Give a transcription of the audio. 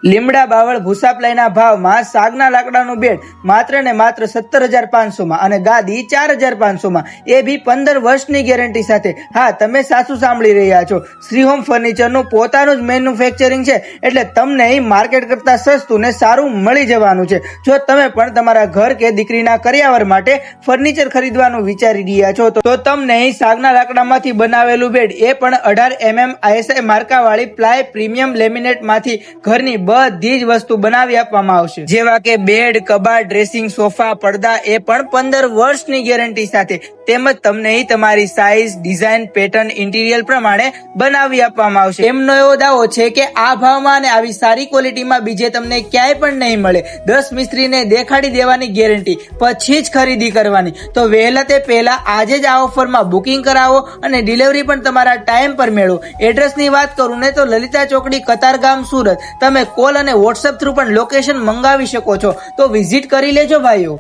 લીમડા બાવળ ભૂસા પ્લાયના ભાવમાં સાગના લાકડાનું બેડ માત્ર ને માત્ર 17,500 માં અને ગાદી 4,500 માં, એ બી 15 વર્ષની ગેરંટી સાથે. હા, તમે સાચું સાંભળી રહ્યા છો. શ્રી હોમ ફર્નિચરનું પોતાનું જ મેન્યુફેક્ચરિંગ છે, એટલે તમને માર્કેટ કરતા સસ્તું ને સારું મળી જવાનું છે. જો તમે પણ તમારા ઘર કે દીકરીના કરિયાવર માટે ફર્નિચર ખરીદવાનું વિચારી રહ્યા છો તો તમને સાગના લાકડામાંથી બનાવેલું બેડ, એ પણ 18 mm ISI માર્કાવાળી પ્લાય પ્રીમિયમ લેમિનેટ માંથી ઘરની બધી જ વસ્તુ બનાવી આપવામાં આવશે, જેવા કે બેડ, કબાટ, ડ્રેસિંગ, સોફા, પડદા, એ પણ 15 વર્ષની ગેરંટી સાથે. તેમજ તમને તમારી સાઇઝ, ડિઝાઇન, પેટર્ન, ઇન્ટિરિયર પ્રમાણે બનાવી આપવામાં આવશે. એમનો એવો દાવો છે કે આ ભાવમાં અને આવી સારી ક્વોલિટીમાં બીજે તમને ક્યાંય પણ નહીં મળે. 10 મિસ્ત્રીને દેખાડી દેવાની ગેરંટી, પછી જ ખરીદી કરવાની. તો વહેલા તે પહેલા આજે જ આ ઓફરમાં બુકિંગ કરાવો અને ડિલિવરી પણ તમારા ટાઈમ પર મેળવો. એડ્રેસની વાત કરું ને તો લલિતા ચોકડી, કતારગામ, સુરત. તમે કોલ અને વોટ્સએપ થ્રુ પણ લોકેશન મંગાવી શકો છો. તો વિઝિટ કરી લેજો ભાઈઓ.